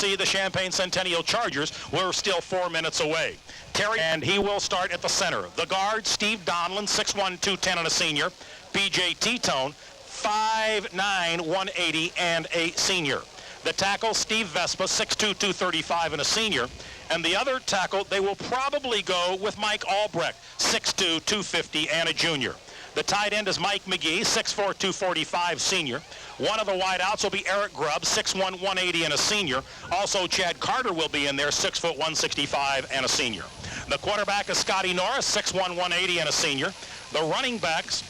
see the Champaign Centennial Chargers. We're still 4 minutes away. Terry, and he will start at the center. The guard, Steve Donlin, 6'1", 210 and a senior. B.J. T-Tone, 5'9", 180 and a senior. The tackle, Steve Vespa, 6'2", 235 and a senior. And the other tackle, they will probably go with Mike Albrecht, 6'2", 250 and a junior. The tight end is Mike McGee, 6'4", 245 senior. One of the wideouts will be Eric Grubb, 6'1", 180 and a senior. Also, Chad Carter will be in there, 6', 165 and a senior. The quarterback is Scotty Norris, 6'1", 180 and a senior. The running backs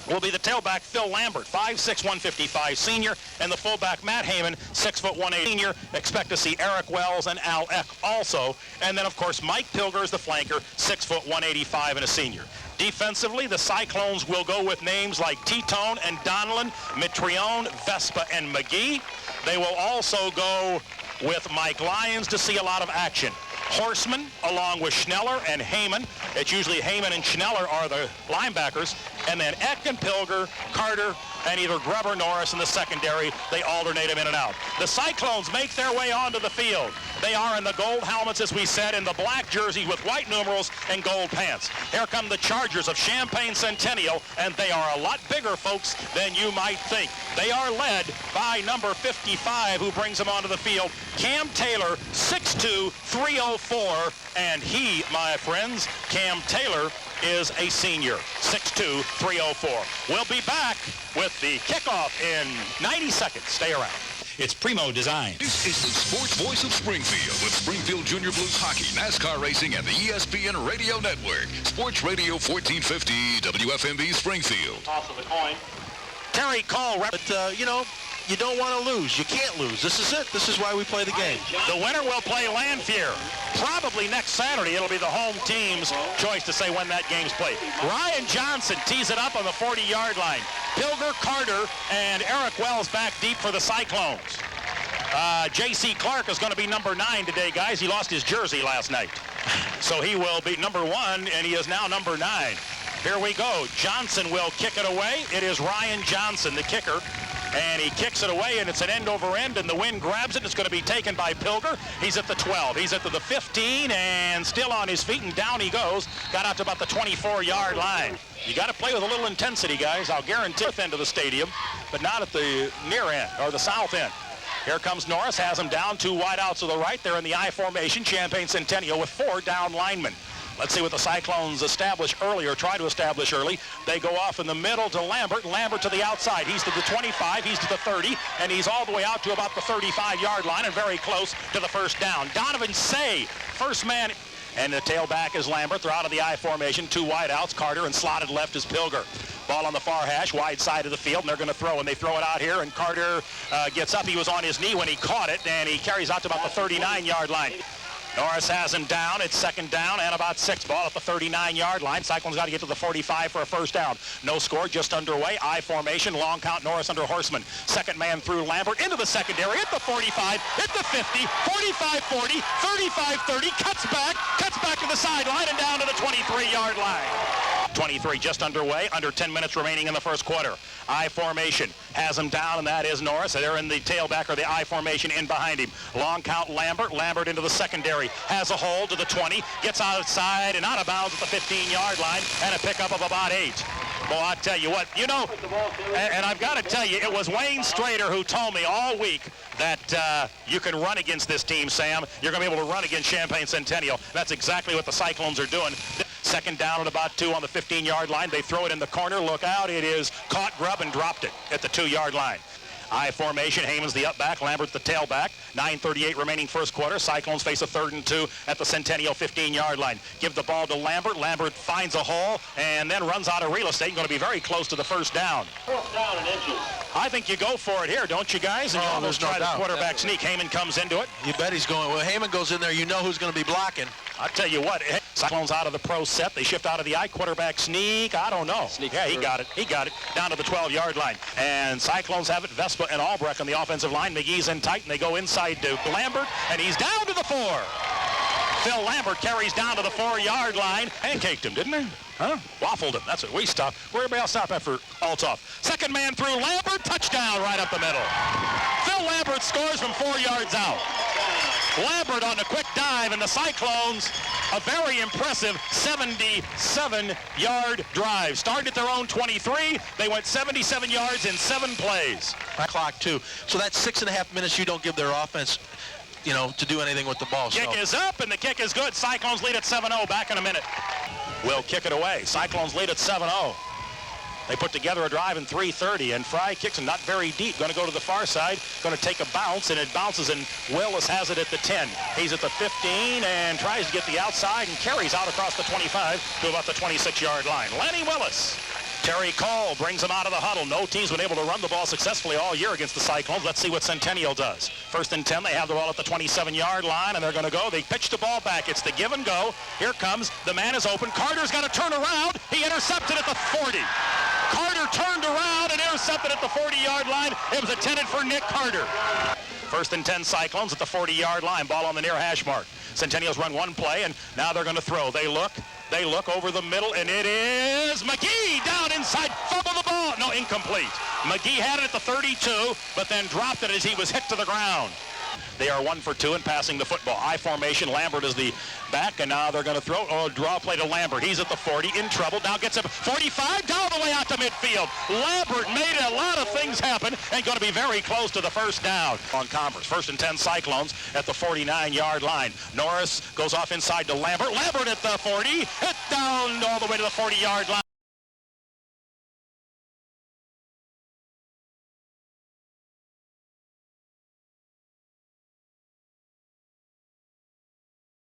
will be the tailback Phil Lambert, 5'6", 155 senior, and the fullback Matt Heyman, 6', 180 senior. Expect to see Eric Wells and Al Eck also. And then, of course, Mike Pilger is the flanker, 6', 185 and a senior. Defensively, the Cyclones will go with names like T-Tone and Donlin, Mitrione, Vespa, and McGee. They will also go with Mike Lyons to see a lot of action. Horseman, along with Schneller and Heyman. It's usually Heyman and Schneller are the linebackers. And then Eck and Pilger, Carter, and either Grubb or Norris in the secondary. They alternate them in and out. The Cyclones make their way onto the field. They are in the gold helmets, as we said, in the black jerseys with white numerals and gold pants. Here come the Chargers of Champaign Centennial, and they are a lot bigger, folks, than you might think. They are led by number 55, who brings them onto the field, Cam Taylor, 6'2", 304, and he, my friends, Cam Taylor, is a senior, 6'2", 304. We'll be back with the kickoff in 90 seconds. Stay around. It's Primo Design. This is the sports voice of Springfield with Springfield Junior Blues Hockey, NASCAR Racing, and the ESPN Radio Network. Sports Radio 1450 WFMB Springfield. Toss of the coin. Terry Cole. But, you know, you don't want to lose. You can't lose. This is it. This is why we play the game. The winner will play Lanphier. Probably next Saturday. It'll be the home team's choice to say when that game's played. Ryan Johnson tees it up on the 40-yard line. Pilger, Carter, and Eric Wells back deep for the Cyclones. J.C. Clark is going to be number 9 today, guys. He lost his jersey last night. So he will be number 1, and he is now number 9. Here we go. Johnson will kick it away. It is Ryan Johnson, the kicker. And he kicks it away, and it's an end over end, and the wind grabs it. It's going to be taken by Pilger. He's at the 12. He's at the 15, and still on his feet, and down he goes. Got out to about the 24-yard line. You got to play with a little intensity, guys. I'll guarantee the end of the stadium, but not at the near end or the south end. Here comes Norris, has him down, 2 wideouts to the right. They're in the I formation, Champaign Centennial with 4 down linemen. Let's see what the Cyclones establish early, or try to establish early. They go off in the middle to Lambert. Lambert to the outside. He's to the 25, he's to the 30, and he's all the way out to about the 35-yard line and very close to the first down. Donovan Say, first man, and the tailback is Lambert. They're out of the I formation, 2 wideouts, Carter, and slotted left is Pilger. Ball on the far hash, wide side of the field, and they're going to throw, and they throw it out here, and Carter gets up. He was on his knee when he caught it, and he carries out to about the 39-yard line. Norris has him down. It's second down and about 6. Ball at the 39-yard line. Cyclones got to get to the 45 for a first down. No score, just underway. I formation, long count, Norris under Horseman. Second man through Lambert into the secondary at the 45, at the 50, 45-40, 35-30, cuts back to the sideline and down to the 23-yard line. 23 just underway, under 10 minutes remaining in the first quarter. I formation has him down, and that is Norris. They're in the tailback, or the I formation, in behind him. Long count Lambert. Lambert into the secondary. Has a hold to the 20. Gets outside and out of bounds at the 15-yard line, and a pickup of about 8. Well, I'll tell you what, you know, and I've got to tell you, it was Wayne Strader who told me all week that you can run against this team, Sam. You're going to be able to run against Champaign Centennial. That's exactly what the Cyclones are doing. Second down at about 2 on the 15-yard line. They throw it in the corner. Look out. It is caught, Grubb, and dropped it at the 2-yard line. I formation. Heyman's the up back. Lambert the tailback. 9:38 remaining first quarter. Cyclones face a 3rd and 2 at the Centennial 15-yard line. Give the ball to Lambert. Lambert finds a hole and then runs out of real estate. Going to be very close to the first down. Fourth down and inches. I think you go for it here, don't you guys? And you almost try the quarterback sneak. Heyman comes into it. You bet he's going. Well, Heyman goes in there. You know who's going to be blocking. I'll tell you what, Cyclones out of the pro set. They shift out of the I quarterback sneak. I don't know. Yeah, he got it. He got it down to the 12-yard line. And Cyclones have it. Vespa and Albrecht on the offensive line. McGee's in tight, and they go inside to Lambert, and he's down to the 4. Phil Lambert carries down to the 4-yard line. Pancaked him, didn't he? Huh? Waffled him. That's it. We stop. Everybody else stop after Altoff. Second man through Lambert. Touchdown right up the middle. Phil Lambert scores from 4 yards out. Lambert on a quick dive, and the Cyclones, a very impressive 77-yard drive. Started at their own 23. They went 77 yards in 7 plays. Clock, too. So that's 6.5 minutes you don't give their offense, you know, to do anything with the ball. Kick is up, and the kick is good. Cyclones lead at 7-0. Back in a minute. Will kick it away. Cyclones lead at 7-0. They put together a drive in 3:30, and Fry kicks him not very deep. Going to go to the far side, going to take a bounce, and it bounces, and Willis has it at the 10. He's at the 15 and tries to get the outside and carries out across the 25 to about the 26-yard line. Lenny Willis. Terry Cole brings him out of the huddle. No team's been able to run the ball successfully all year against the Cyclones. Let's see what Centennial does. 1st and 10, they have the ball at the 27-yard line, and they're going to go. They pitch the ball back. It's the give and go. Here comes. The man is open. Carter's got to turn around. He intercepted at the 40. Carter turned around and intercepted at the 40-yard line. It was intended for Nick Carter. 1st and 10 Cyclones at the 40-yard line. Ball on the near hash mark. Centennial's run one play, and now they're going to throw. They look over the middle, and it is McGee down inside. Fumble the ball. No, incomplete. McGee had it at the 32, but then dropped it as he was hit to the ground. They are 1 for 2 in passing the football. I formation. Lambert is the back, and now they're going to throw. Oh, draw play to Lambert. He's at the 40, in trouble. Now gets up 45, down the way out to midfield. Lambert made a lot of things happen and going to be very close to the first down on Converse. 1st and 10 Cyclones at the 49-yard line. Norris goes off inside to Lambert. Lambert at the 40, hit down all the way to the 40-yard line.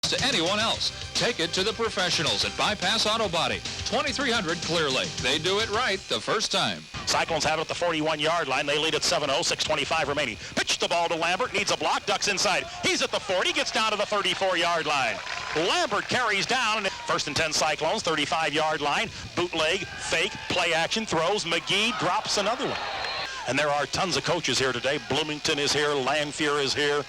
To anyone else. Take it to the professionals at Bypass Auto Body, 2300 Clear Lake. They do it right the first time. Cyclones have it at the 41-yard line. They lead at 7-0, 6:25 remaining. Pitch the ball to Lambert, needs a block, ducks inside. He's at the 40, gets down to the 34-yard line. Lambert carries down. 1st and 10 Cyclones, 35-yard line. Bootleg, fake, play action, throws. McGee drops another one. And there are tons of coaches here today. Bloomington is here. Lanphier is here.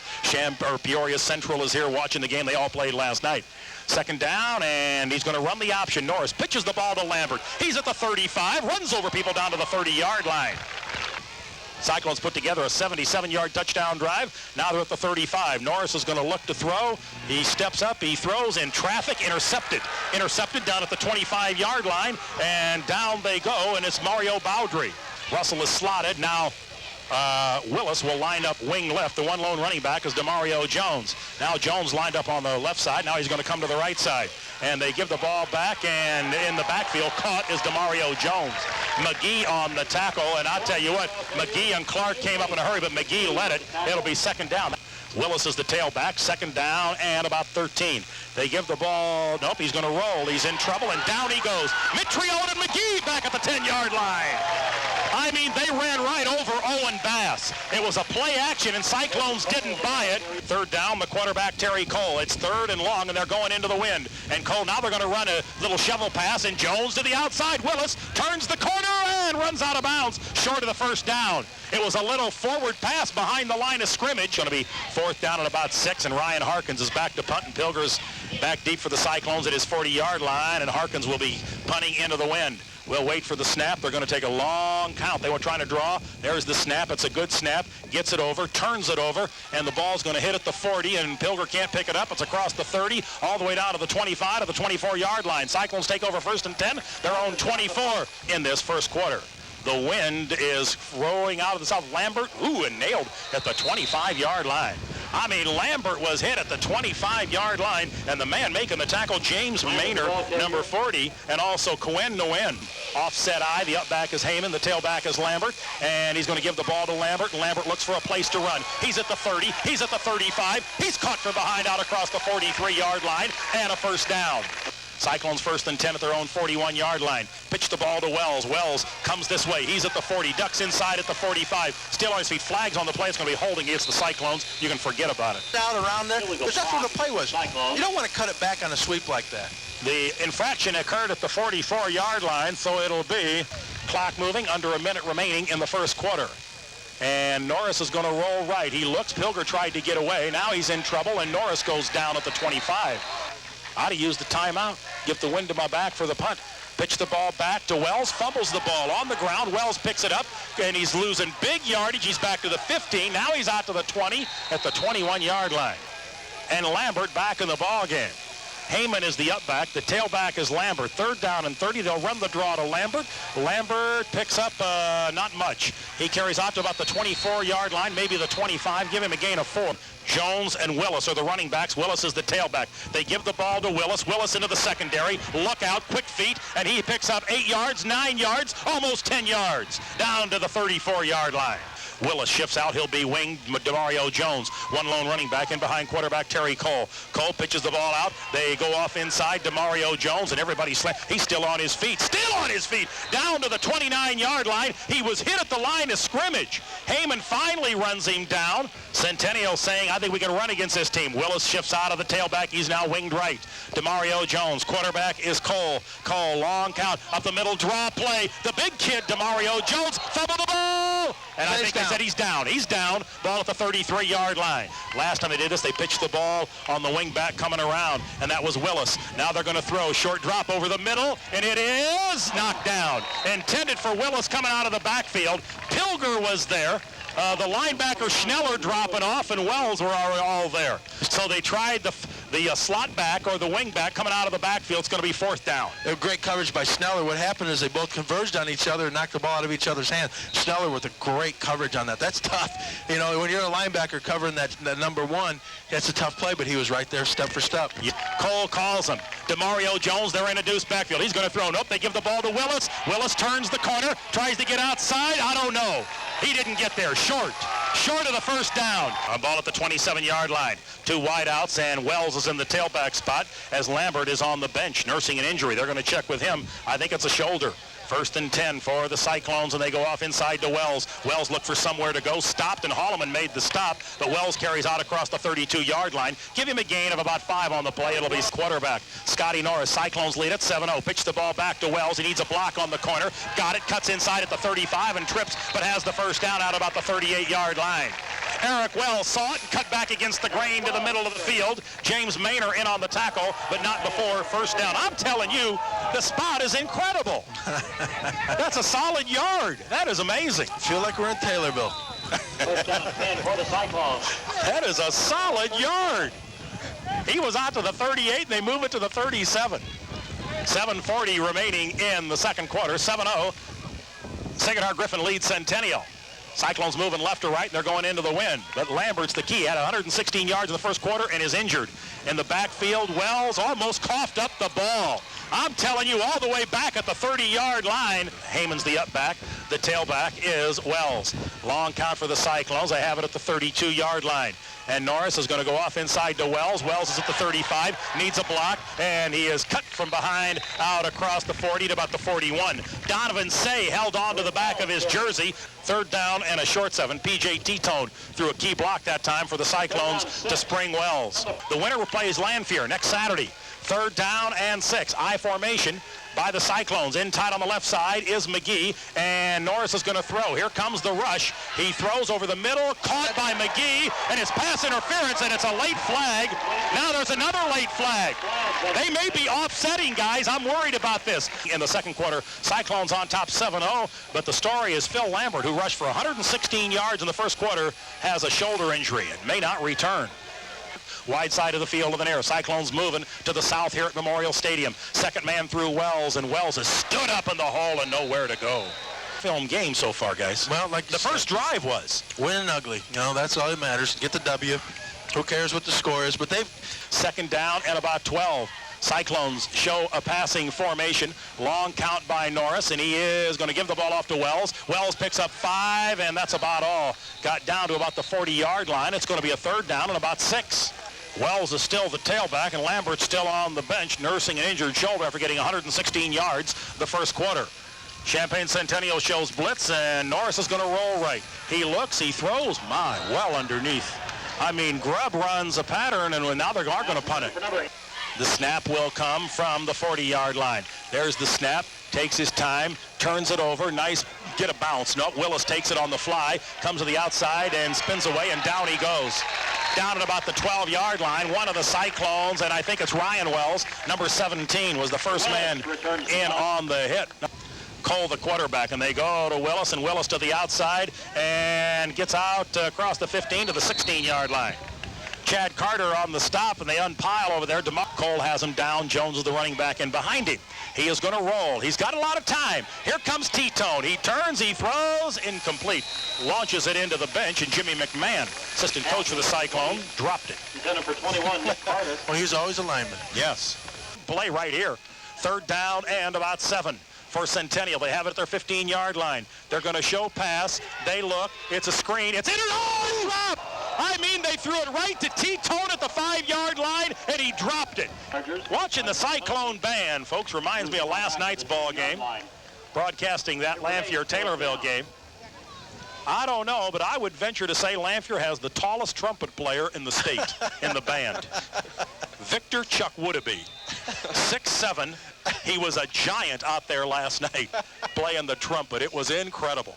Peoria Central is here watching the game. They all played last night. 2nd down, and he's going to run the option. Norris pitches the ball to Lambert. He's at the 35, runs over people down to the 30-yard line. Cyclones put together a 77-yard touchdown drive. Now they're at the 35. Norris is going to look to throw. He steps up. He throws in traffic. Intercepted. Intercepted down at the 25-yard line, and down they go, and it's Mario Bowdry. Russell is slotted. Now Willis will line up wing left. The one lone running back is DeMario Jones. Now Jones lined up on the left side. Now he's going to come to the right side. And they give the ball back, and in the backfield caught is DeMario Jones. McGee on the tackle, and I'll tell you what, McGee and Clark came up in a hurry, but McGee led it. It'll be 2nd down. Willis is the tailback, 2nd down and about 13. They give the ball, nope, he's going to roll. He's in trouble, and down he goes. Mitrione and McGee back at the 10-yard line. I mean, they ran right over Owen Bass. It was a play action, and Cyclones didn't buy it. 3rd down, the quarterback, Terry Cole. It's 3rd and long, and they're going into the wind. And Cole, now they're going to run a little shovel pass, and Jones to the outside. Willis turns the corner and runs out of bounds, short of the 1st down. It was a little forward pass behind the line of scrimmage. Going to be 4th down at about 6, and Ryan Harkins is back to punt, and Pilger's back deep for the Cyclones at his 40-yard line, and Harkins will be punting into the wind. We'll wait for the snap. They're going to take a long count. They were trying to draw. There's the snap. It's a good snap. Gets it over, turns it over, and the ball's going to hit at the 40, and Pilger can't pick it up. It's across the 30, all the way down to the 25 to the 24-yard line. Cyclones take over 1st and 10, their own 24 in this first quarter. The wind is rolling out of the south. Lambert, and nailed at the 25-yard line. I mean, Lambert was hit at the 25-yard line, and the man making the tackle, James Maynard, number 40, and also Quinn Nguyen. Offset eye, the up back is Heyman, the tailback is Lambert, and he's going to give the ball to Lambert, and Lambert looks for a place to run. He's at the 30, he's at the 35, he's caught from behind out across the 43-yard line, and a 1st down. Cyclones 1st and 10 at their own 41-yard line. Pitch the ball to Wells. Wells comes this way. He's at the 40. Ducks inside at the 45. Still on his feet. Flags on the play. It's going to be holding against the Cyclones. You can forget about it. Out around there, because that's where the play was. You don't want to cut it back on a sweep like that. The infraction occurred at the 44-yard line, so it'll be clock moving, under a minute remaining in the first quarter. And Norris is going to roll right. He looks. Pilger tried to get away. Now he's in trouble, and Norris goes down at the 25. Ought to use the timeout. Give the wind to my back for the punt. Pitch the ball back to Wells. Fumbles the ball on the ground. Wells picks it up, and he's losing big yardage. He's back to the 15. Now he's out to the 20 at the 21-yard line. and Lambert back in the ball game. Heyman is the up back. The tailback is Lambert. 3rd down and 30. They'll run the draw to Lambert. Lambert picks up not much. He carries out to about the 24-yard line, maybe the 25. Give him a gain of 4. Jones and Willis are the running backs. Willis is the tailback. They give the ball to Willis. Willis into the secondary. Look out, quick feet, and he picks up 8 yards, 9 yards, almost 10 yards, down to the 34-yard line. Willis shifts out. He'll be winged. DeMario Jones, one lone running back in behind quarterback Terry Cole. Cole pitches the ball out. They go off inside DeMario Jones, and everybody he's still on his feet. Still on his feet. Down to the 29-yard line. He was hit at the line of scrimmage. Heyman finally runs him down. Centennial saying, I think we can run against this team. Willis shifts out of the tailback. He's now winged right. DeMario Jones. Quarterback is Cole. Cole, long count. Up the middle, draw play. The big kid, DeMario Jones, fumble the ball. And I think they said he's down. He's down. Ball at the 33-yard line. Last time they did this, they pitched the ball on the wing back coming around, and that was Willis. Now they're going to throw. Short drop over the middle, and it is knocked down. Intended for Willis coming out of the backfield. Pilger was there. The linebacker Schneller dropping off, and Wells were all there. So they tried the slot back or the wing back coming out of the backfield. It's going to be 4th down. Great coverage by Schneller. What happened is they both converged on each other and knocked the ball out of each other's hands. Schneller with a great coverage on that. That's tough. You know, when you're a linebacker covering that number 1, that's a tough play, but he was right there step for step. Cole calls him. DeMario Jones, they're in a deuce backfield. He's going to throw. Nope, they give the ball to Willis. Willis turns the corner, tries to get outside. I don't know. He didn't get there. Short of the 1st down. A ball at the 27-yard line. 2 wideouts, and Wells is in the tailback spot as Lambert is on the bench nursing an injury. They're going to check with him. I think it's a shoulder. 1st and 10 for the Cyclones, and they go off inside to Wells. Wells looked for somewhere to go, stopped, and Holloman made the stop, but Wells carries out across the 32-yard line. Give him a gain of about 5 on the play. It'll be quarterback Scotty Norris. Cyclones lead at 7-0. Pitch the ball back to Wells. He needs a block on the corner. Got it, cuts inside at the 35 and trips, but has the 1st down out about the 38-yard line. Eric Wells saw it and cut back against the grain to the middle of the field. James Maynor in on the tackle, but not before 1st down. I'm telling you, the spot is incredible. That's a solid yard. That is amazing. Feel like we're in Taylorville. 1st down and 10 for the Cyclones. That is a solid yard. He was out to the 38, and they move it to the 37. 7:40 remaining in the 2nd quarter. 7-0. Sacred Heart Griffin leads Centennial. Cyclones moving left to right, and they're going into the wind. But Lambert's the key. Had 116 yards in the 1st quarter and is injured. In the backfield, Wells almost coughed up the ball. I'm telling you, all the way back at the 30-yard line. Heyman's the up back. The tailback is Wells. Long count for the Cyclones. They have it at the 32-yard line. And Norris is going to go off inside to Wells. Wells is at the 35, needs a block, and he is cut from behind out across the 40 to about the 41. Donovan Say held on to the back of his jersey. 3rd down and a short 7. P.J. T-Tone threw a key block that time for the Cyclones to spring Wells. The winner plays Lanphier next Saturday. 3rd down and 6. I formation by the Cyclones. In tight on the left side is McGee, and Norris is going to throw. Here comes the rush. He throws over the middle, caught by McGee, and it's pass interference, and it's a late flag. Now there's another late flag. They may be offsetting, guys. I'm worried about this. In the 2nd quarter, Cyclones on top 7-0, but the story is Phil Lambert, who rushed for 116 yards in the 1st quarter, has a shoulder injury and may not return. Wide side of the field of an air. Cyclones moving to the south here at Memorial Stadium. 2nd man through Wells, and Wells has stood up in the hole and nowhere to go. Film game so far, guys. Well, like the first drive was. Winning ugly. You know, that's all that matters. Get the W. Who cares what the score is? But they've 2nd down and about 12. Cyclones show a passing formation. Long count by Norris, and he is going to give the ball off to Wells. Wells picks up 5, and that's about all. Got down to about the 40-yard line. It's going to be a 3rd down and about 6. Wells is still the tailback, and Lambert's still on the bench nursing an injured shoulder after getting 116 yards the 1st quarter. Champaign Centennial shows blitz, and Norris is going to roll right. He looks, he throws, well underneath. I mean, Grubb runs a pattern, and now they are going to punt it. The snap will come from the 40-yard line. There's the snap, takes his time, turns it over, nice, get a bounce. Nope, Willis takes it on the fly, comes to the outside and spins away, and down he goes. Down at about the 12-yard line, one of the Cyclones, and I think it's Ryan Wells, number 17, was the first man in on the hit. Cole, the quarterback, and they go to Willis, and Willis to the outside and gets out across the 15 to the 16-yard line. Chad Carter on the stop, and they unpile over there. Cole has him down. Jones is the running back in behind him. He is going to roll. He's got a lot of time. Here comes T-Tone. He turns, he throws, incomplete. Launches it into the bench, and Jimmy McMahon, assistant coach for the Cyclone, dropped it. For 21, Nick Carter. Well, he's always a lineman. Yes. Play right here. Third down and about 7 for Centennial. They have it at their 15-yard line. They're going to show pass. They look. It's a screen. It's in it. Oh, drop! I mean, they threw it right to T-Tone at the 5-yard line, and he dropped it. Watching the Cyclone band, folks, reminds me of last night's ball game. Broadcasting that Lanphier-Taylorville game. I don't know, but I would venture to say Lanphier has the tallest trumpet player in the state in the band. Victor Chuck Woodeby, 6'7". He was a giant out there last night playing the trumpet. It was incredible.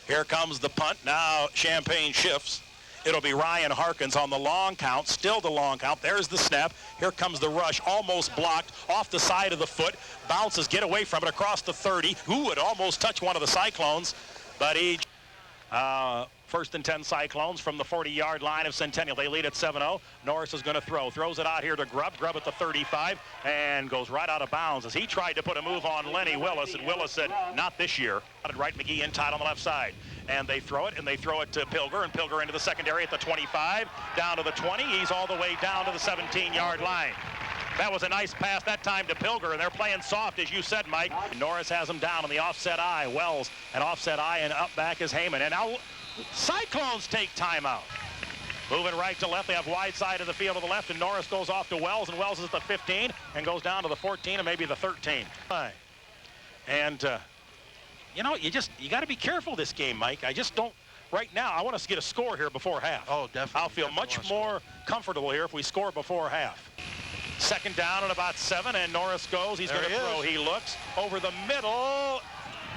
Here comes the punt. Now Champaign shifts. It'll be Ryan Harkins on the long count, still the long count. There's the snap. Here comes the rush, almost blocked, off the side of the foot. Bounces, get away from it across the 30. Who would almost touch one of the Cyclones, but he... First and 10 Cyclones from the 40-yard line of Centennial. They lead at 7-0. Norris is going to throw. Throws it out here to Grubb. Grubb at the 35 and goes right out of bounds as he tried to put a move on Lenny Willis, and Willis said, not this year. Right, McGee in tight on the left side. And they throw it, and they throw it to Pilger, and Pilger into the secondary at the 25, down to the 20. He's all the way down to the 17-yard line. That was a nice pass that time to Pilger, and they're playing soft, as you said, Mike. Norris has him down on the offset eye. Wells, an offset eye, and up back is Heyman. And now Cyclones take timeout. Moving right to left, they have wide side of the field to the left, and Norris goes off to Wells, and Wells is at the 15 and goes down to the 14 and maybe the 13. And, you know, you got to be careful this game, Mike. I just don't. Right now, I want us to get a score here before half. Oh, definitely. I'll feel much more comfortable here if we score before half. Second down at about 7, and Norris goes. He's going to throw. He looks over the middle,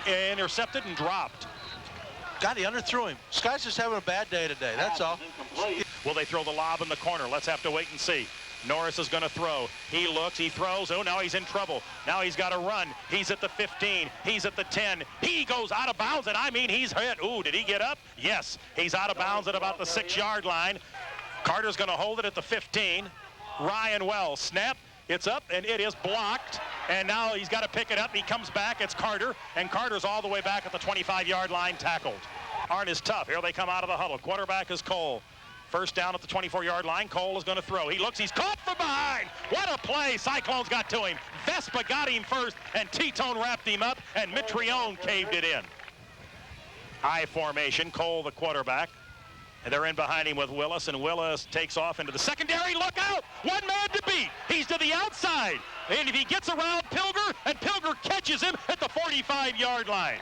intercepted and dropped. God, he underthrew him. Scott's just having a bad day today. That's all. Will they throw the lob in the corner? Let's have to wait and see. Norris is going to throw. He looks, he throws. Oh, now he's in trouble. Now he's got to run. He's at the 15. He's at the 10. He goes out of bounds, and I mean, he's hit. Ooh, did he get up? Yes. He's out of bounds at about the 6-yard line. Carter's going to hold it at the 15. Ryan Wells, snap. It's up, and it is blocked. And now he's got to pick it up. He comes back. It's Carter, and Carter's all the way back at the 25-yard line, tackled. Arndt is tough. Here they come out of the huddle. Quarterback is Cole. First down at the 24-yard line. Cole is going to throw. He looks. He's caught from behind. What a play. Cyclones got to him. Vespa got him first, and T-Tone wrapped him up, and Mitrione caved it in. I formation. Cole, the quarterback. And they're in behind him with Willis, and Willis takes off into the secondary. Look out! One man to beat. He's to the outside. And if he gets around Pilger, and Pilger catches him at the 45-yard line.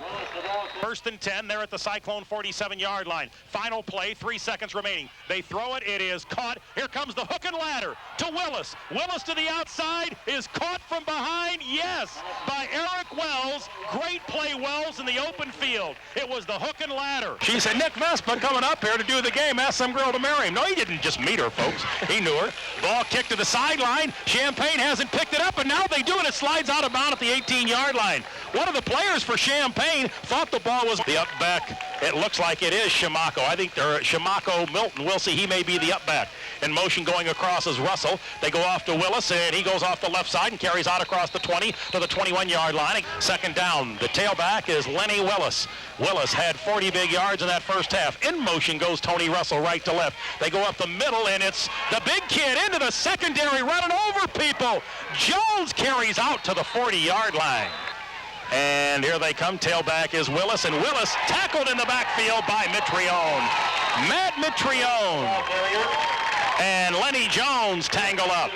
First and 10, they're at the Cyclone 47-yard line. Final play, 3 seconds remaining. They throw it. It is caught. Here comes the hook and ladder to Willis. Willis to the outside is caught from behind. Yes, by Eric Wells. Great play, Wells, in the open field. It was the hook and ladder. She said, Nick Vespa coming up here to do the game. Ask some girl to marry him. No, he didn't just meet her, folks. He knew her. Ball kicked to the sideline. Champaign hasn't picked it up, and now they do, and it slides out of bounds at the 18-yard line. One of the players for Champaign thought the ball was the up back. It looks like it is Shimako. I think they're Shimako Milton. We'll see. He may be the up back. In motion going across is Russell. They go off to Willis, and he goes off the left side and carries out across the 20 to the 21-yard line. Second down. The tailback is Lenny Willis. Willis had 40 big yards in that first half. In motion goes Tony Russell right to left. They go up the middle, and it's the big kid into the secondary running over people. Jones carries out to the 40-yard line. And here they come. Tailback is Willis, and Willis tackled in the backfield by Mitrione. Matt Mitrione and Lenny Jones tangle up.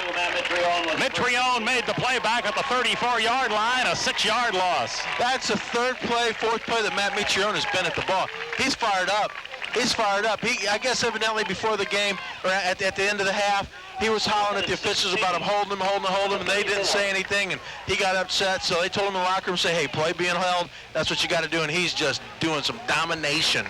Mitrione made the play back at the 34-yard line, a 6-yard loss. That's the third play, fourth play that Matt Mitrione has been at the ball. He's fired up. He's fired up. I guess evidently before the game, or at the end of the half, he was hollering at the officials about him holding him, and they didn't say anything, and he got upset, so they told him in the locker room, say, hey, play being held, that's what you got to do, and he's just doing some domination.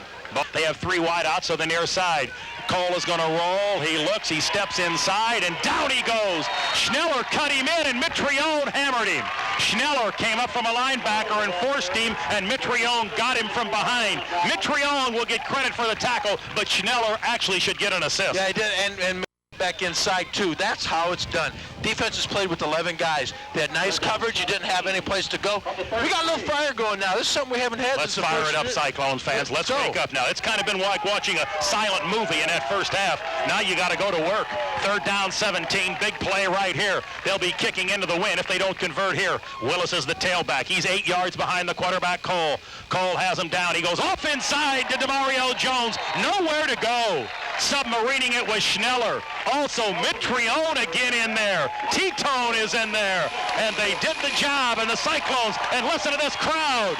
They have 3 wideouts on the near side. Cole is going to roll. He looks, he steps inside, and down he goes. Schneller cut him in, and Mitrione hammered him. Schneller came up from a linebacker and forced him, and Mitrione got him from behind. Mitrione will get credit for the tackle, but Schneller actually should get an assist. Yeah, he did, and back inside too. That's how it's done. Defense has played with 11 guys. They had nice coverage. You didn't have any place to go. We got a little fire going now. This is something we haven't had. Let's fire it up, Cyclones fans. Let's wake up now. It's kind of been like watching a silent movie in that first half. Now you got to go to work. 3rd down, 17. Big play right here. They'll be kicking into the win if they don't convert here. Willis is the tailback. He's 8 yards behind the quarterback, Cole. Cole has him down. He goes off inside to DeMario Jones. Nowhere to go. Submarining it was Schneller. Also, Mitrione again in there. T-Tone is in there. And they did the job, and the Cyclones, and listen to this crowd.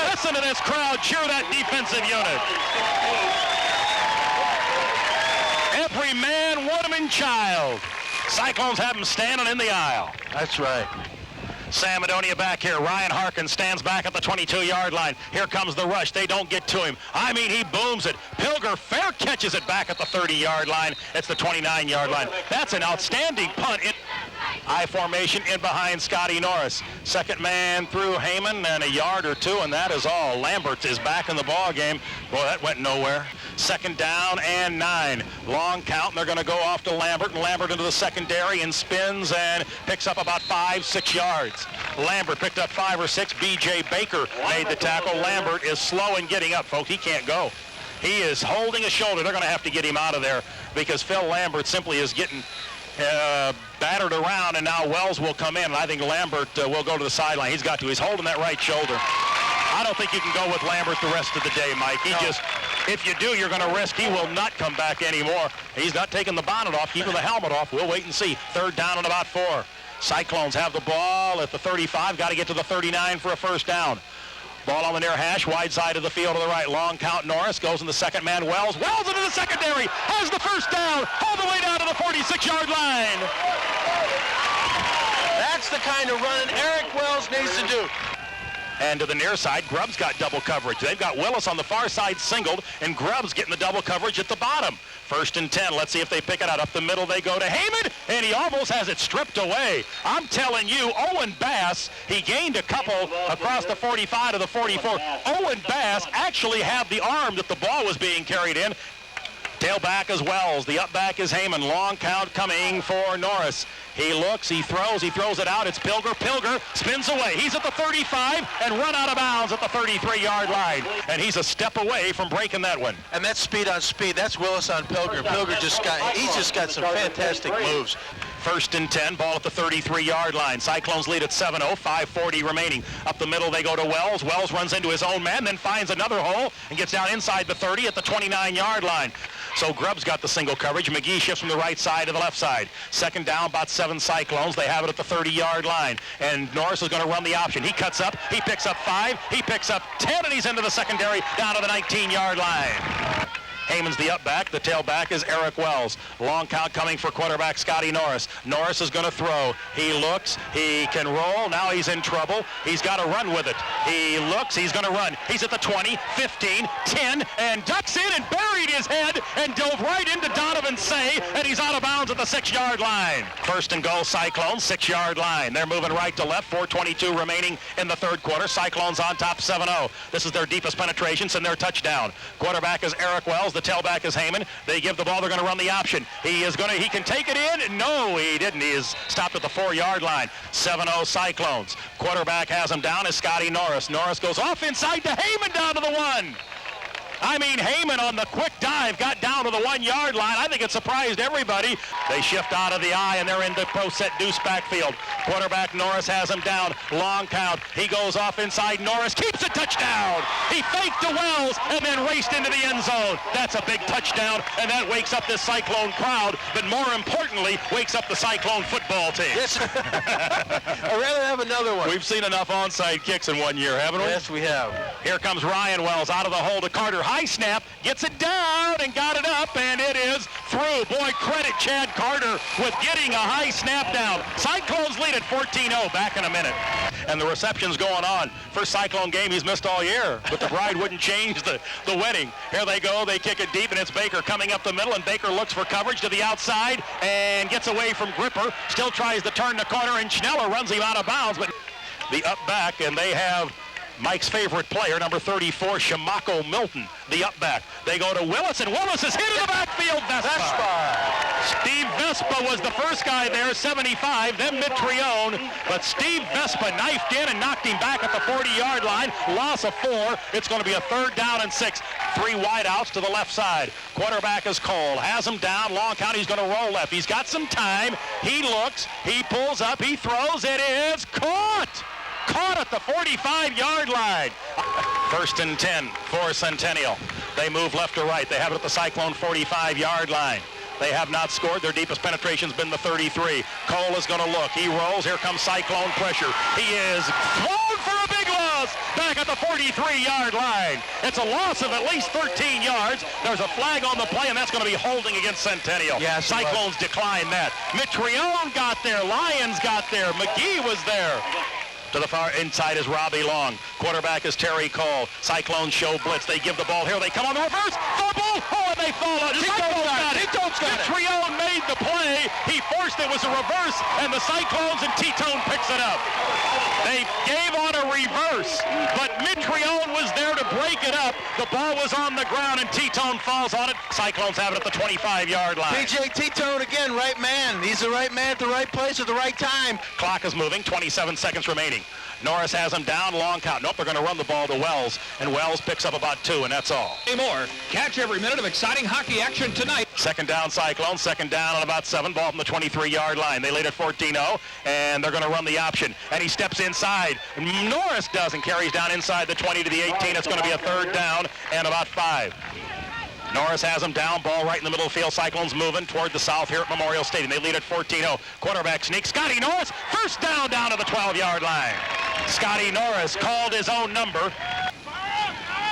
Listen to this crowd cheer that defensive unit. Every man, woman, and child. Cyclones have them standing in the aisle. That's right. Sam Adonia back here. Ryan Harkin stands back at the 22-yard line. Here comes the rush. They don't get to him. I mean, he booms it. Pilger fair catches it back at the 30-yard line. It's the 29-yard line. That's an outstanding punt. I formation in behind Scotty Norris. Second man through Heyman and a yard or two, and that is all. Lambert is back in the ball game. Boy, that went nowhere. 2nd down and 9. Long count, and they're going to go off to Lambert, and Lambert into the secondary and spins and picks up about 5-6 yards. Lambert picked up 5 or 6. B.J. Baker made the tackle. Lambert is slow in getting up, folks. He can't go. He is holding a shoulder. They're going to have to get him out of there because Phil Lambert simply is getting battered around, and now Wells will come in, and I think Lambert will go to the sideline. He's got to. He's holding that right shoulder. I don't think you can go with Lambert the rest of the day, Mike. If you do, you're going to risk he will not come back anymore. He's not taking the bonnet off, keeping the helmet off. We'll wait and see. 3rd down and about 4. Cyclones have the ball at the 35. Got to get to the 39 for a 1st down. Ball on the near hash, wide side of the field to the right. Long count, Norris goes in the second man. Wells into the secondary, has the 1st down, all the way down to the 46-yard line. That's the kind of running Eric Wells needs to do. And to the near side, Grubb's got double coverage. They've got Willis on the far side singled, and Grubb's getting the double coverage at the bottom. 1st and 10. Let's see if they pick it out. Up the middle they go to Heyman, and he almost has it stripped away. I'm telling you, Owen Bass, he gained a couple across the 45 to the 44. Owen Bass actually had the arm that the ball was being carried in. Tailback is Wells. The up back is Heyman. Long count coming for Norris. He looks, he throws it out. It's Pilger. Pilger spins away. He's at the 35 and run out of bounds at the 33-yard line. And he's a step away from breaking that one. And that's speed on speed. That's Willis on Pilger. Pilger he's just got some fantastic moves. 1st and 10, ball at the 33-yard line. Cyclones lead at 7-0, 5:40 remaining. Up the middle, they go to Wells. Wells runs into his own man, then finds another hole and gets down inside the 30 at the 29-yard line. So Grubb's got the single coverage. McGee shifts from the right side to the left side. 2nd down, about 7 Cyclones. They have it at the 30-yard line. And Norris is going to run the option. He cuts up. He picks up 5. He picks up 10, and he's into the secondary down to the 19-yard line. Heyman's the up back. The tailback is Eric Wells. Long count coming for quarterback Scotty Norris. Norris is going to throw. He looks. He can roll. Now he's in trouble. He's got to run with it. He looks. He's going to run. He's at the 20, 15, 10, and ducks in and buried his head and dove right into Donovan Say, and he's out of bounds at the 6-yard line. 1st and goal, Cyclones, 6-yard line. They're moving right to left. 4:22 remaining in the 3rd quarter. Cyclones on top 7-0. This is their deepest penetrations and their touchdown. Quarterback is Eric Wells. The tailback is Heyman. They give the ball. They're going to run the option. He can take it in. No, he didn't. He is stopped at the 4-yard line. 7-0 Cyclones. Quarterback has him down is Scotty Norris. Norris goes off inside to Heyman down to the 1. I mean, Heyman on the quick dive got down to the 1-yard line. I think it surprised everybody. They shift out of the eye, and they're in the pro set deuce backfield. Quarterback Norris has him down. Long count. He goes off inside. Norris keeps a touchdown. He faked to Wells and then raced into the end zone. That's a big touchdown, and that wakes up this Cyclone crowd, but more importantly, wakes up the Cyclone football team. Yes. I'd rather have another one. We've seen enough onside kicks in 1 year, haven't we? Yes, we have. Here comes Ryan Wells out of the hole to Carter. High snap, gets it down and got it up, and it is through. Boy, credit Chad Carter with getting a high snap down. Cyclones lead at 14-0. Back in a minute. And the reception's going on. First Cyclone game he's missed all year, but the bride wouldn't change the wedding. Here they go. They kick it deep, and it's Baker coming up the middle, and Baker looks for coverage to the outside and gets away from Gripper. Still tries to turn the corner, and Schneller runs him out of bounds, but the up back, and they have Mike's favorite player, number 34, Shamako Milton, the up back. They go to Willis, and Willis is hit in the backfield. Vespa. Steve Vespa was the first guy there, 75, then Mitrione. But Steve Vespa knifed in and knocked him back at the 40-yard line. Loss of 4. It's going to be a 3rd down and 6. 3 wideouts to the left side. Quarterback is Cole. Has him down. Long count. He's going to roll left. He's got some time. He looks. He pulls up. He throws. It is caught. Caught at the 45-yard line. 1st and 10 for Centennial. They move left to right. They have it at the Cyclone 45-yard line. They have not scored. Their deepest penetration's been the 33. Cole is going to look. He rolls. Here comes Cyclone pressure. He is thrown for a big loss back at the 43-yard line. It's a loss of at least 13 yards. There's a flag on the play, and that's going to be holding against Centennial. Yes, Cyclones decline that. Mitrione got there. Lyons got there. McGee was there. To the far inside is Robbie Long. Quarterback is Terry Cole. Cyclones show blitz. They give the ball here. They come on the reverse. Fumble. Oh, and they fall out. Cyclones got it. Mitrione made the play. He forced it. Was a reverse, and the Cyclones and T-Tone picks it up. They gave on a reverse, but Mitrione was there to break it up. The ball was on the ground, and T-Tone falls on it. Cyclones have it at the 25-yard line. PJ T-Tone again, right man. He's the right man at the right place at the right time. Clock is moving. 27 seconds remaining. Norris has him down, long count. Nope, they're going to run the ball to Wells, and Wells picks up about 2, and that's all. More. Catch every minute of exciting hockey action tonight. 2nd down Cyclone, 2nd down on about 7, ball from the 23-yard line. They lead at 14-0, and they're going to run the option, and he steps inside. Norris doesn't, carries down inside the 20 to the 18. It's going to be a 3rd down and about 5. Norris has him down, ball right in the middle of the field. Cyclones moving toward the south here at Memorial Stadium. They lead at 14-0. Quarterback sneak. Scotty Norris, 1st down to the 12-yard line. Scotty Norris called his own number.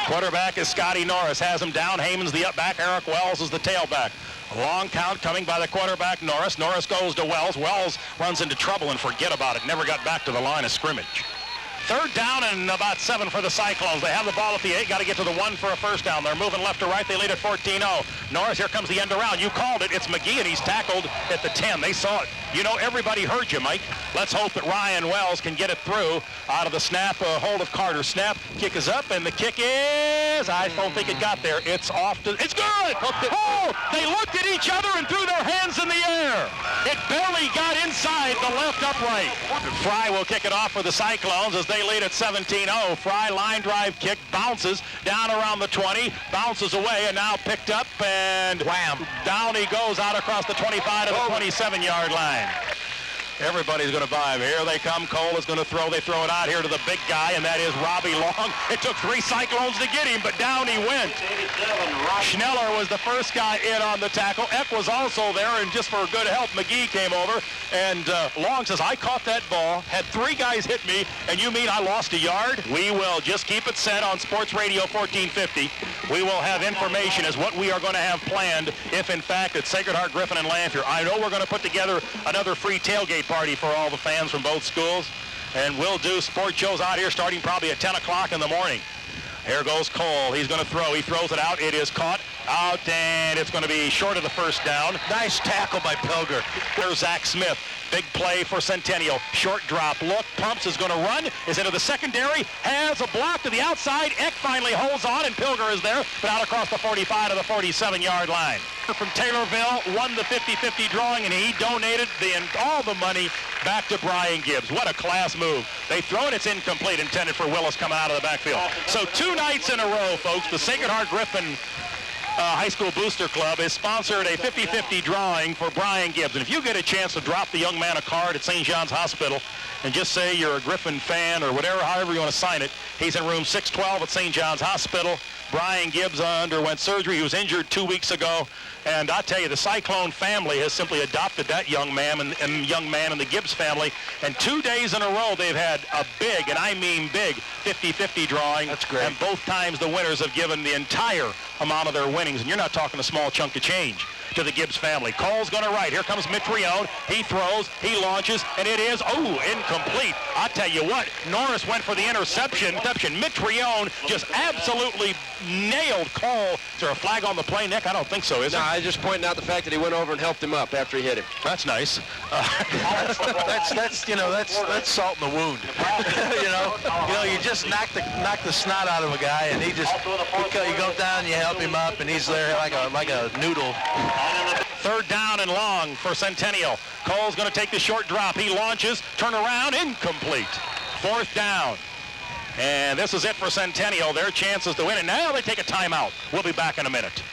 Quarterback is Scotty Norris, has him down. Heyman's the up back. Eric Wells is the tailback. A long count coming by the quarterback, Norris. Norris goes to Wells. Wells runs into trouble and forget about it. Never got back to the line of scrimmage. 3rd down and about 7 for the Cyclones. They have the ball at the 8. Got to get to the 1 for a 1st down. They're moving left to right. They lead at 14-0. Norris, here comes the end around. You called it. It's McGee, and he's tackled at the 10. They saw it. You know, everybody heard you, Mike. Let's hope that Ryan Wells can get it through out of the snap, hold of Carter. Snap, kick is up, and the kick is, I don't think it got there. It's off to, it's good! Oh, they looked at each other and threw their hands in the air. It barely got inside the left upright. Fry will kick it off for the Cyclones as they lead at 17-0. Fry line drive kick, bounces down around the 20, bounces away, and now picked up, and wham! Down he goes out across the 25 to the 27-yard line. Everybody's going to buy him. Here they come. Cole is going to throw. They throw it out here to the big guy, and that is Robbie Long. It took 3 Cyclones to get him, but down he went. Schneller was the first guy in on the tackle. Eck was also there, and just for good help, McGee came over. And Long says, I caught that ball, had 3 guys hit me, and you mean I lost a yard? We will just keep it set on Sports Radio 1450. We will have information as what we are going to have planned if, in fact, it's Sacred Heart, Griffin, and Lanphier. I know we're going to put together another free tailgate party for all the fans from both schools, and we'll do sports shows out here starting probably at 10 o'clock in the morning. Here goes Cole. He's going to throw. He throws it out. It is caught out, and it's going to be short of the 1st down. Nice tackle by Pilger. There's Zach Smith. Big play for Centennial. Short drop. Look. Pumps is going to run. Is into the secondary. Has a block to the outside. Eck finally holds on, and Pilger is there, but out across the 45 to the 47-yard line. From Taylorville won the 50-50 drawing, and he donated all the money back to Brian Gibbs. What a class move. They throw it. It's incomplete, intended for Willis coming out of the backfield. So 2 nights in a row, folks, the Sacred Heart Griffin High School Booster Club has sponsored a 50-50 drawing for Brian Gibbs. And if you get a chance to drop the young man a card at St. John's Hospital and just say you're a Griffin fan or whatever, however you want to sign it, he's in room 612 at St. John's Hospital. Brian Gibbs underwent surgery. He was injured 2 weeks ago. And I tell you, the Cyclone family has simply adopted that young man and the Gibbs family. And 2 days in a row, they've had a big, and I mean big, 50-50 drawing. That's great. And both times the winners have given the entire amount of their winnings. And you're not talking a small chunk of change. to the Gibbs family. Cole's going to right. Here comes Mitrione. He throws, he launches, and it is, incomplete. I'll tell you what, Norris went for the interception. Mitrione just absolutely nailed Cole. Is there a flag on the play, Nick? I don't think so, is No, there? I was just pointing out the fact that he went over and helped him up after he hit him. That's nice. That's salt in the wound. You just knock the snot out of a guy, and you go down, you help him up, and he's there like a noodle. Third down and long for Centennial. Cole's going to take the short drop. He launches, turn around, incomplete. Fourth down. And this is it for Centennial. Their chances to win it. Now they take a timeout. We'll be back in a minute.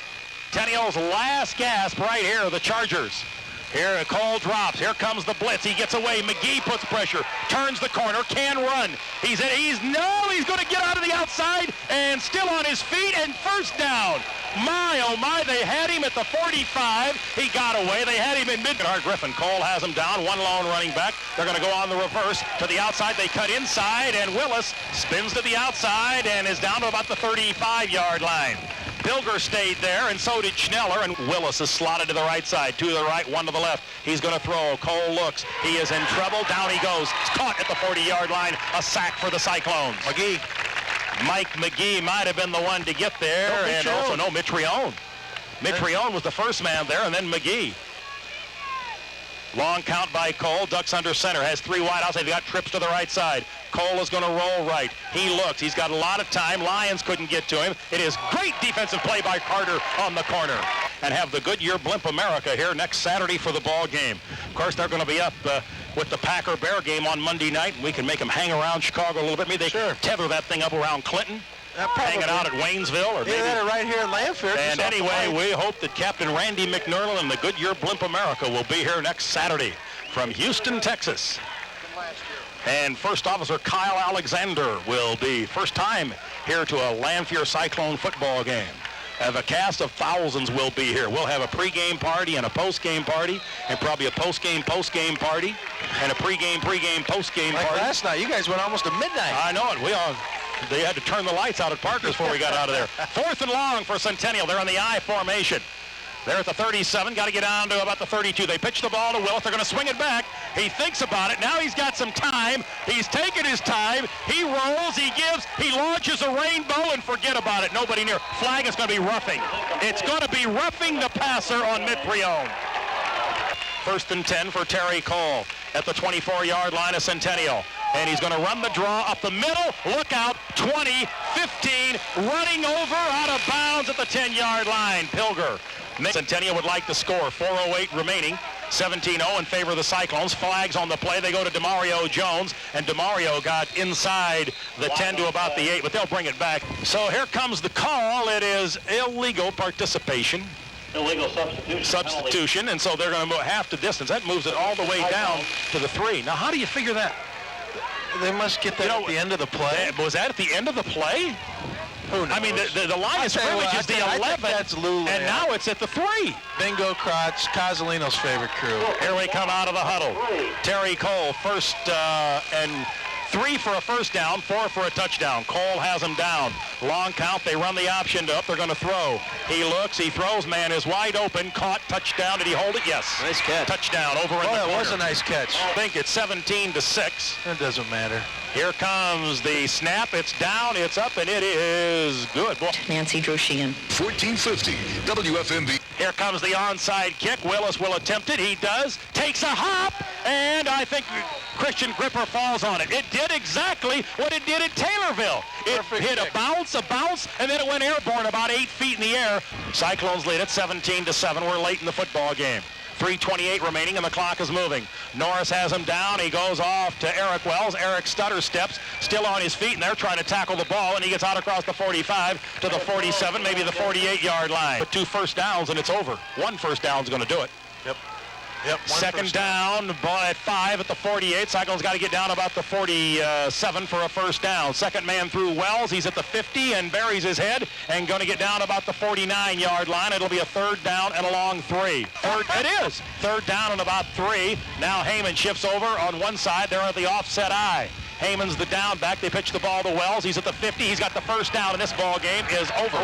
Centennial's last gasp right here, the Chargers. Here, Cole drops. Here comes the blitz. He gets away. McGee puts pressure. Turns the corner. Can run. He's going to get out of the outside and still on his feet and first down. My, oh my, they had him at the 45. He got away. They had him in mid. Griffin. Cole has him down. One lone running back. They're going to go on the reverse to the outside. They cut inside, and Willis spins to the outside and is down to about the 35-yard line. Pilger stayed there, and so did Schneller, and Willis is slotted to the right side. Two to the right, one to the left. He's going to throw. Cole looks. He is in trouble. Down he goes. Caught at the 40-yard line. A sack for the Cyclones. Mike McGee might have been the one to get there, Mitrione. Mitrione was the first man there, and then McGee. Long count by Cole. Ducks under center. Has three wide outside. They got trips to the right side. Cole is going to roll right. He looks. He's got a lot of time. Lions couldn't get to him. It is great defensive play by Carter on the corner. And have the Goodyear Blimp America here next Saturday for the ball game. Of course, they're going to be up with the Packer-Bear game on Monday night. And we can make them hang around Chicago a little bit. Maybe they can tether that thing up around Clinton. Hang it out at Waynesville, or maybe right here in Lanphier. And anyway, we hope that Captain Randy McNernal and the Goodyear Blimp America will be here next Saturday from Houston, Texas. And First Officer Kyle Alexander will be first time here to a Lanphier Cyclone football game. The cast of thousands will be here. We'll have a pregame party and a postgame party, and probably a postgame party, and a pregame postgame like party. Last night, you guys went almost to midnight. I know it. They had to turn the lights out at Parker's before we got out of there. Fourth and long for Centennial. They're in the I formation. They're at the 37, got to get down to about the 32. They pitch the ball to Willis. They're going to swing it back. He thinks about it. Now he's got some time. He's taken his time. He rolls, he launches a rainbow, and forget about it. Nobody near. Flag is going to be roughing. It's going to be roughing the passer on Mitrione. First and 10 for Terry Cole at the 24-yard line of Centennial. And he's going to run the draw up the middle. Look out, 20, 15, running over out of bounds at the 10-yard line. Pilger. Centennial would like to score. 4:08 remaining. 17-0 in favor of the Cyclones. Flags on the play. They go to DeMario Jones, and DeMario got inside the 10 to about the 8, but they'll bring it back. So here comes the call. It is illegal participation. Illegal Substitution, and so they're going to move half the distance. That moves it all the way down to the 3. Now, how do you figure that? They must get that at the end of the play. Was that at the end of the play? Who knows? I mean, the line of scrimmage is the 11, that's Lula, and now it's at the 3. Bingo Crotch, Cozzolino's favorite crew. Here we come out of the huddle. Terry Cole, first and 3 for a first down, 4 for a touchdown. Cole has him down. Long count, they run the option up. They're going to throw. He looks, he throws, man is wide open, caught, touchdown. Did he hold it? Yes. Nice catch. Touchdown over in the corner. That was a nice catch. I think it's 17-6. It doesn't matter. Here comes the snap. It's down, it's up, and it is good. Nancy Droshian. 1450 WFMB. Here comes the onside kick. Willis will attempt it. He does. Takes a hop, and I think Christian Gripper falls on it. It did exactly what it did at Taylorville. It hit a bounce, and then it went airborne about 8 feet in the air. Cyclones lead at 17-7. We're late in the football game. 3:28 remaining, and the clock is moving. Norris has him down. He goes off to Eric Wells. Eric stutter steps, still on his feet, and they're trying to tackle the ball, and he gets out across the 45 to the 47, maybe the 48-yard line. But 2 first downs, and it's over. 1 first down is going to do it. Yep. Second down, ball at 5 at the 48. Cyclones got to get down about the 47 for a first down. Second man through Wells. He's at the 50 and buries his head and going to get down about the 49-yard line. It'll be a third down and a long 3. It is. Third down and about 3. Now Heyman shifts over on one side. They're at the offset I. Heyman's the down back. They pitch the ball to Wells. He's at the 50. He's got the first down, and this ball game is over.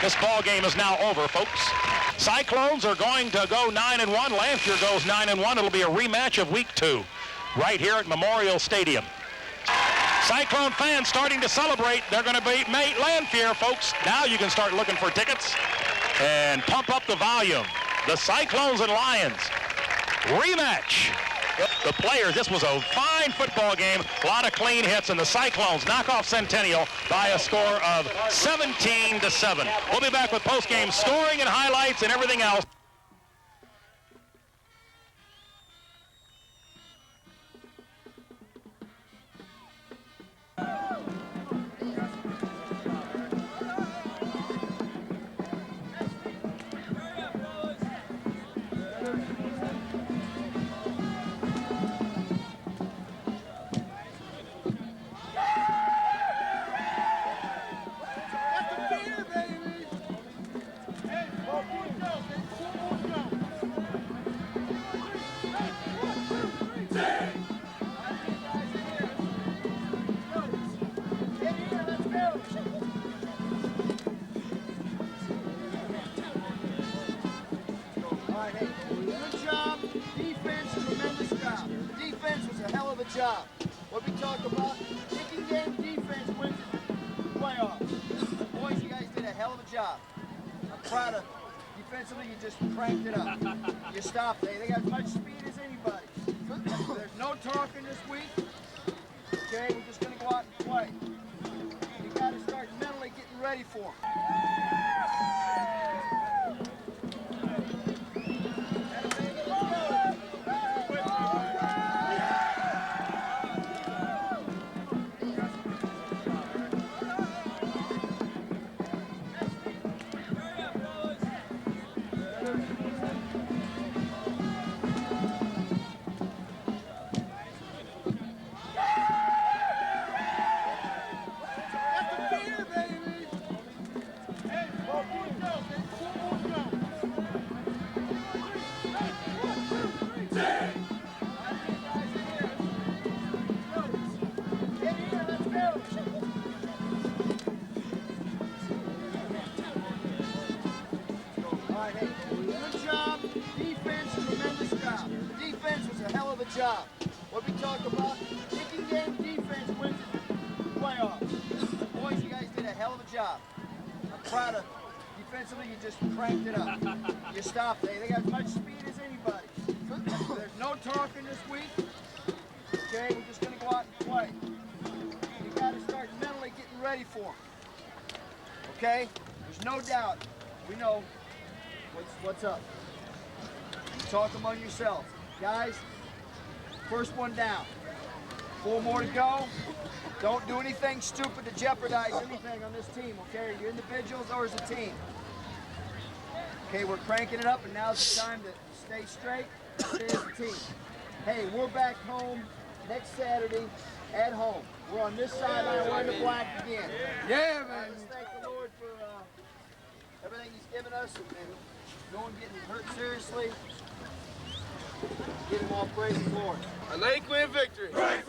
This ball game is now over, folks. Cyclones are going to go 9-1. Lanphier goes 9-1. It'll be a rematch of week 2 right here at Memorial Stadium. Cyclone fans starting to celebrate. They're going to beat Lanphier, folks. Now you can start looking for tickets and pump up the volume. The Cyclones and Lions rematch. The players, this was a fine football game, a lot of clean hits, and the Cyclones knock off Centennial by a score of 17-7. We'll be back with post-game scoring and highlights and everything else. Job. What we talk about, kicking game defense wins the playoffs. Boys, you guys did a hell of a job. I'm proud of you. Defensively, you just cranked it up. You stopped. They got as much speed as anybody. There's no talking this week. Okay, we're just going to go out and play. You got to start mentally getting ready for them. Job. What we talk about, kicking game defense wins the playoffs. Boys, you guys did a hell of a job. I'm proud of you. Defensively, you just cranked it up. You stopped. They got as much speed as anybody. There's no talking this week. Okay, we're just going to go out and play. You got to start mentally getting ready for them. Okay? There's no doubt. We know what's up. You talk among yourselves. Guys, first one down. 4 more to go. Don't do anything stupid to jeopardize anything on this team, okay? You're individuals or as a team. Okay, we're cranking it up, and now's the time to stay straight, stay as a team. Hey, we're back home next Saturday at home. We're on this sideline, we're in the black again. Yeah, man. Let's thank the Lord for everything He's given us, and no one getting hurt seriously. Give Him all praise and glory. A Lakeland victory. Right.